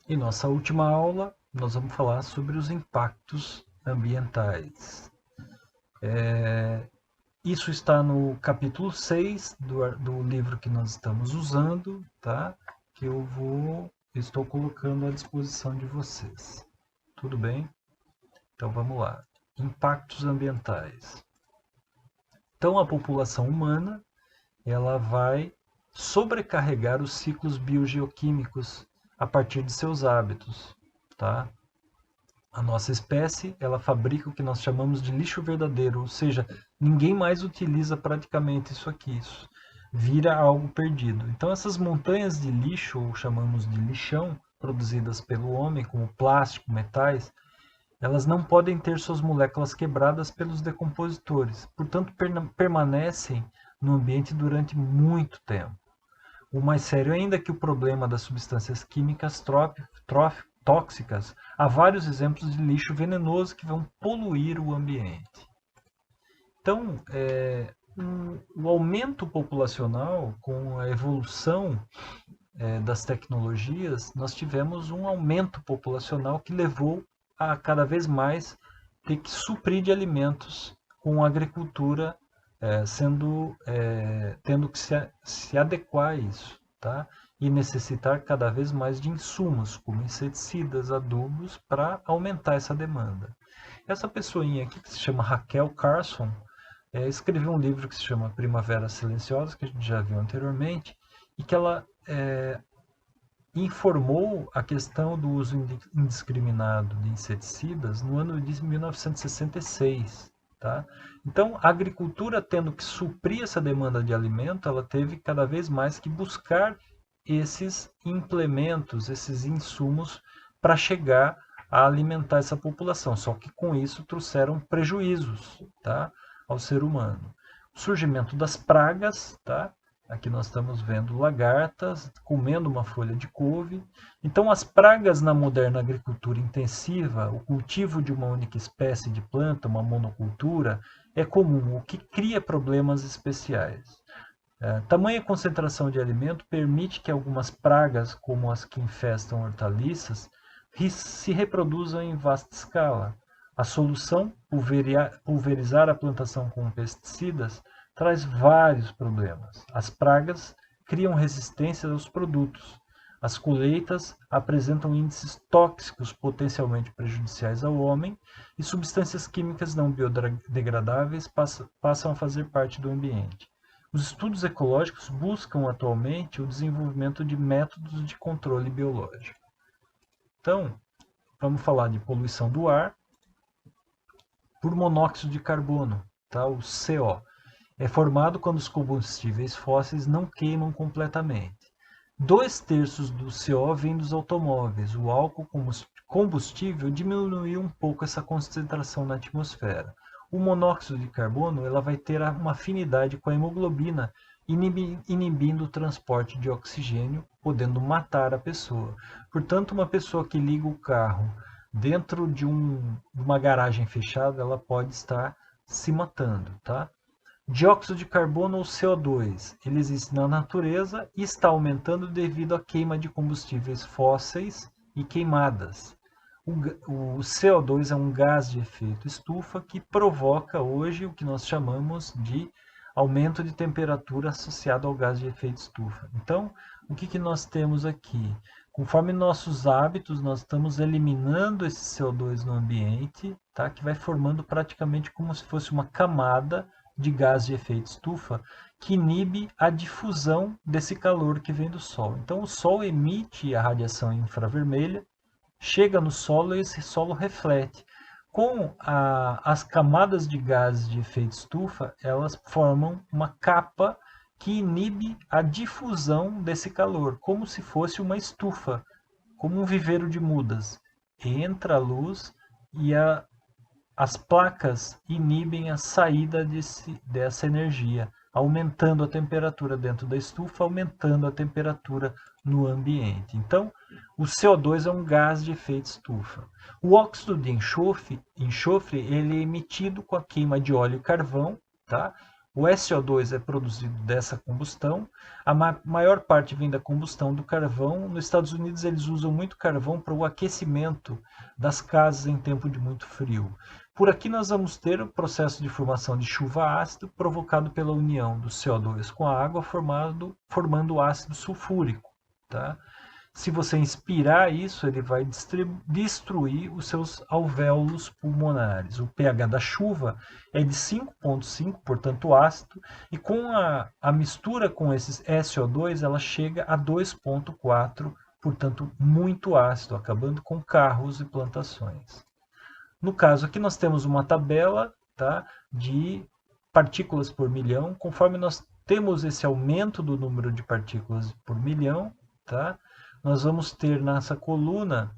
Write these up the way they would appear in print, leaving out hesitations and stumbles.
Em nossa última aula, nós vamos falar sobre os impactos ambientais. Isso está no capítulo 6 do livro que nós estamos usando, tá? Que estou colocando à disposição de vocês. Tudo bem? Então vamos lá. Impactos ambientais. Então a população humana, ela vai sobrecarregar os ciclos biogeoquímicos a partir de seus hábitos, tá? A nossa espécie, ela fabrica o que nós chamamos de lixo verdadeiro, ou seja, ninguém mais utiliza praticamente isso aqui, isso vira algo perdido. Então essas montanhas de lixo, ou chamamos de lixão, produzidas pelo homem, como plástico, metais, elas não podem ter suas moléculas quebradas pelos decompositores, portanto permanecem no ambiente durante muito tempo. O mais sério ainda é que o problema das substâncias químicas tóxicas, há vários exemplos de lixo venenoso que vão poluir o ambiente. Então, o aumento populacional, com a evolução das tecnologias, nós tivemos um aumento populacional que levou a cada vez mais ter que suprir de alimentos com a agricultura tendo que se adequar a isso, tá? E necessitar cada vez mais de insumos, como inseticidas, adubos, para aumentar essa demanda. Essa pessoinha aqui, que se chama Raquel Carson, escreveu um livro que se chama Primavera Silenciosa, que a gente já viu anteriormente, e que ela informou a questão do uso indiscriminado de inseticidas no ano de 1966. Tá? Então, a agricultura, tendo que suprir essa demanda de alimento, ela teve cada vez mais que buscar esses implementos, esses insumos para chegar a alimentar essa população. Só que com isso trouxeram prejuízos, tá, ao ser humano. O surgimento das pragas, tá? Aqui nós estamos vendo lagartas comendo uma folha de couve. Então, as pragas na moderna agricultura intensiva, o cultivo de uma única espécie de planta, uma monocultura, é comum, o que cria problemas especiais. Tamanha concentração de alimento permite que algumas pragas, como as que infestam hortaliças, se reproduzam em vasta escala. A solução, pulverizar a plantação com pesticidas, traz vários problemas. As pragas criam resistência aos produtos. As colheitas apresentam índices tóxicos potencialmente prejudiciais ao homem e substâncias químicas não biodegradáveis passam a fazer parte do ambiente. Os estudos ecológicos buscam atualmente o desenvolvimento de métodos de controle biológico. Então, vamos falar de poluição do ar por monóxido de carbono, tá? O CO. É formado quando os combustíveis fósseis não queimam completamente. 2/3 do CO vem dos automóveis. O álcool combustível diminuiu um pouco essa concentração na atmosfera. O monóxido de carbono ela vai ter uma afinidade com a hemoglobina, inibindo o transporte de oxigênio, podendo matar a pessoa. Portanto, uma pessoa que liga o carro dentro de uma garagem fechada, ela pode estar se matando, tá? Dióxido de carbono ou CO2, ele existe na natureza e está aumentando devido à queima de combustíveis fósseis e queimadas. O CO2 é um gás de efeito estufa que provoca hoje o que nós chamamos de aumento de temperatura associado ao gás de efeito estufa. Então, o que nós temos aqui? Conforme nossos hábitos, nós estamos eliminando esse CO2 no ambiente, tá? Que vai formando praticamente como se fosse uma camada de gás de efeito estufa que inibe a difusão desse calor que vem do Sol. Então, o Sol emite a radiação infravermelha, chega no solo e esse solo reflete. Com as camadas de gases de efeito estufa, elas formam uma capa que inibe a difusão desse calor, como se fosse uma estufa, como um viveiro de mudas. Entra a luz e as placas inibem a saída dessa energia, aumentando a temperatura dentro da estufa, aumentando a temperatura no ambiente. Então, o CO2 é um gás de efeito estufa. O óxido de enxofre ele é emitido com a queima de óleo e carvão, tá? O SO2 é produzido dessa combustão, a maior parte vem da combustão do carvão. Nos Estados Unidos eles usam muito carvão para o aquecimento das casas em tempo de muito frio. Por aqui nós vamos ter o processo de formação de chuva ácida provocado pela união do CO2 com a água formando ácido sulfúrico. Tá? Se você inspirar isso, ele vai destruir os seus alvéolos pulmonares. O pH da chuva é de 5,5, portanto ácido, e com a mistura com esses SO2, ela chega a 2,4, portanto muito ácido, acabando com carros e plantações. No caso aqui nós temos uma tabela, tá, de partículas por milhão. Conforme nós temos esse aumento do número de partículas por milhão, tá, nós vamos ter nessa coluna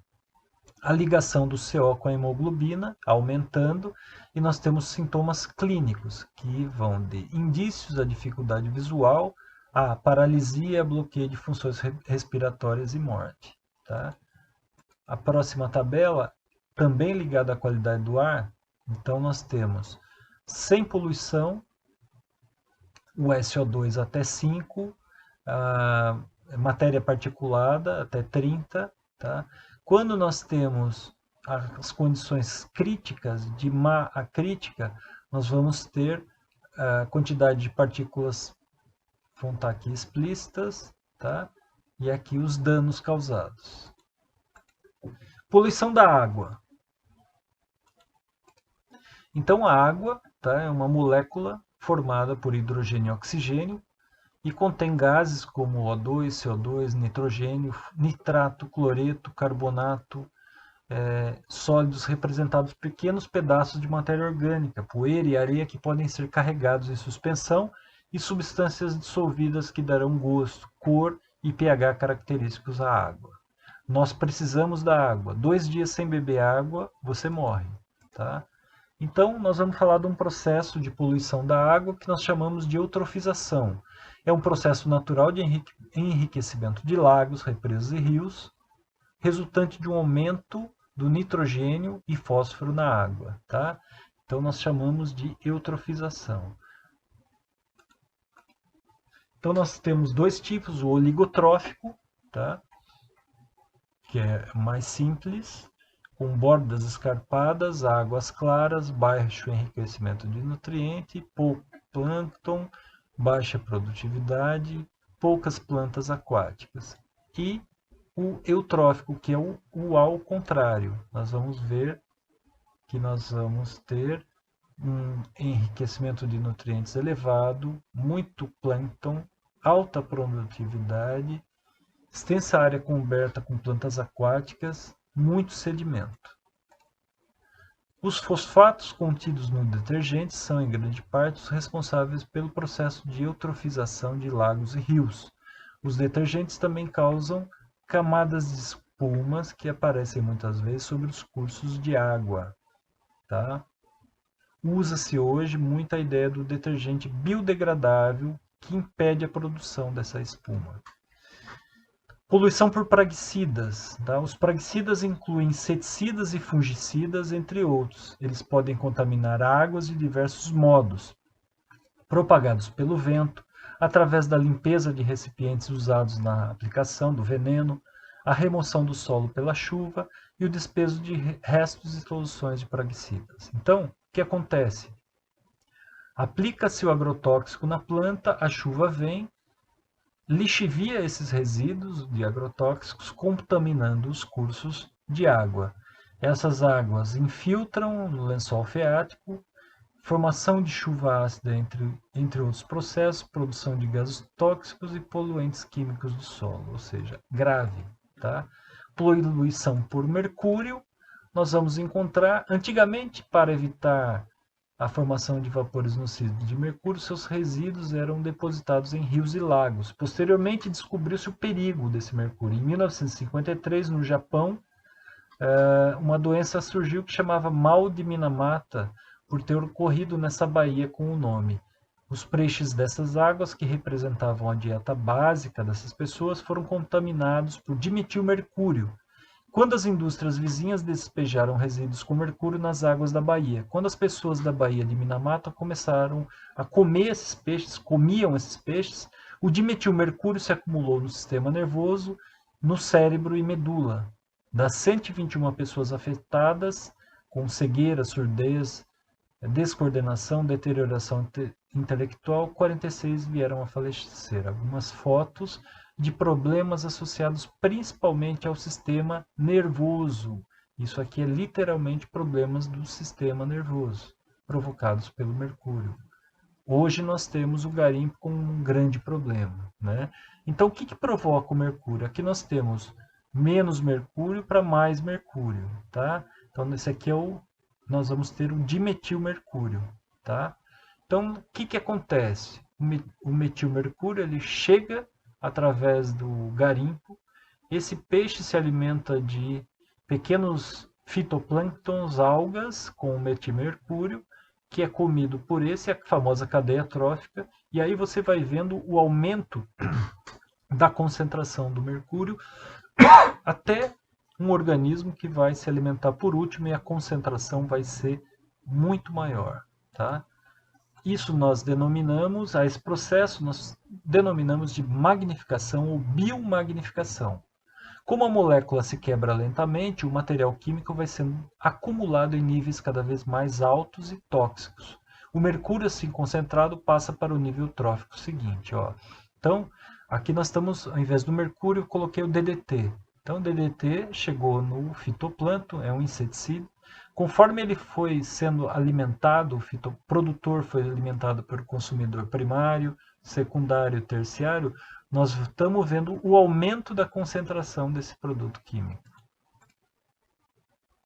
a ligação do CO com a hemoglobina aumentando, e nós temos sintomas clínicos que vão de indícios à dificuldade visual, a paralisia, bloqueio de funções respiratórias e morte. Tá? A próxima tabela, também ligada à qualidade do ar, então nós temos sem poluição, o SO2 até 5, matéria particulada até 30, tá? Quando nós temos as condições críticas, de má a crítica, nós vamos ter a quantidade de partículas, vão estar aqui explícitas, tá? E aqui os danos causados. Poluição da água. Então a água, tá, é uma molécula formada por hidrogênio e oxigênio, e contém gases como O2, CO2, nitrogênio, nitrato, cloreto, carbonato, sólidos representados por pequenos pedaços de matéria orgânica, poeira e areia que podem ser carregados em suspensão, e substâncias dissolvidas que darão gosto, cor e pH característicos à água. Nós precisamos da água. 2 dias sem beber água, você morre. Tá? Então, nós vamos falar de um processo de poluição da água que nós chamamos de eutrofização. É um processo natural de enriquecimento de lagos, represas e rios, resultante de um aumento do nitrogênio e fósforo na água. Tá? Então, nós chamamos de eutrofização. Então, nós temos dois tipos, o oligotrófico, tá? Que é mais simples, com bordas escarpadas, águas claras, baixo enriquecimento de nutriente, pouco plâncton, baixa produtividade, poucas plantas aquáticas. E o eutrófico, que é o ao contrário. Nós vamos ver que nós vamos ter um enriquecimento de nutrientes elevado, muito plâncton, alta produtividade, extensa área coberta com plantas aquáticas, muito sedimento. Os fosfatos contidos no detergente são, em grande parte, os responsáveis pelo processo de eutrofização de lagos e rios. Os detergentes também causam camadas de espumas que aparecem muitas vezes sobre os cursos de água. Tá? Usa-se hoje muito a ideia do detergente biodegradável que impede a produção dessa espuma. Poluição por praguicidas. Tá? Os praguicidas incluem inseticidas e fungicidas, entre outros. Eles podem contaminar águas de diversos modos, propagados pelo vento, através da limpeza de recipientes usados na aplicação do veneno, a remoção do solo pela chuva e o despejo de restos e soluções de praguicidas. Então, o que acontece? Aplica-se o agrotóxico na planta, a chuva vem, lixivia esses resíduos de agrotóxicos, contaminando os cursos de água. Essas águas infiltram no lençol freático, formação de chuva ácida, entre outros processos, produção de gases tóxicos e poluentes químicos do solo, ou seja, grave. Tá? Poluição por mercúrio, nós vamos encontrar, antigamente, para evitar a formação de vapores nocivos de mercúrio, seus resíduos eram depositados em rios e lagos. Posteriormente, descobriu-se o perigo desse mercúrio. Em 1953, no Japão, uma doença surgiu que chamava mal de Minamata, por ter ocorrido nessa baía com o nome. Os peixes dessas águas, que representavam a dieta básica dessas pessoas, foram contaminados por dimetilmercúrio, Quando as indústrias vizinhas despejaram resíduos com mercúrio nas águas da Bahia. Quando as pessoas da Baía de Minamata começaram a comer esses peixes, comiam esses peixes, o dimetilmercúrio se acumulou no sistema nervoso, no cérebro e medula. Das 121 pessoas afetadas, com cegueira, surdez, descoordenação, deterioração intelectual, 46 vieram a falecer. Algumas fotos de problemas associados principalmente ao sistema nervoso. Isso aqui é literalmente problemas do sistema nervoso, provocados pelo mercúrio. Hoje nós temos o garimpo como um grande problema, né? Então, o que provoca o mercúrio? Aqui nós temos menos mercúrio para mais mercúrio, tá? Então, esse aqui nós vamos ter o dimetilmercúrio, tá? Então, o que acontece? O metilmercúrio, ele chega através do garimpo. Esse peixe se alimenta de pequenos fitoplânctons, algas com metilmercúrio, que é comido por esse, a famosa cadeia trófica, e aí você vai vendo o aumento da concentração do mercúrio até um organismo que vai se alimentar por último e a concentração vai ser muito maior, tá? Isso nós denominamos, a esse processo nós denominamos de magnificação ou biomagnificação. Como a molécula se quebra lentamente, o material químico vai sendo acumulado em níveis cada vez mais altos e tóxicos. O mercúrio assim concentrado passa para o nível trófico seguinte. Ó. Então, aqui nós estamos, ao invés do mercúrio, eu coloquei o DDT. Então, o DDT chegou no fitoplâncton, é um inseticida. Conforme ele foi sendo alimentado, o fitoprodutor foi alimentado pelo consumidor primário, secundário, terciário, nós estamos vendo o aumento da concentração desse produto químico.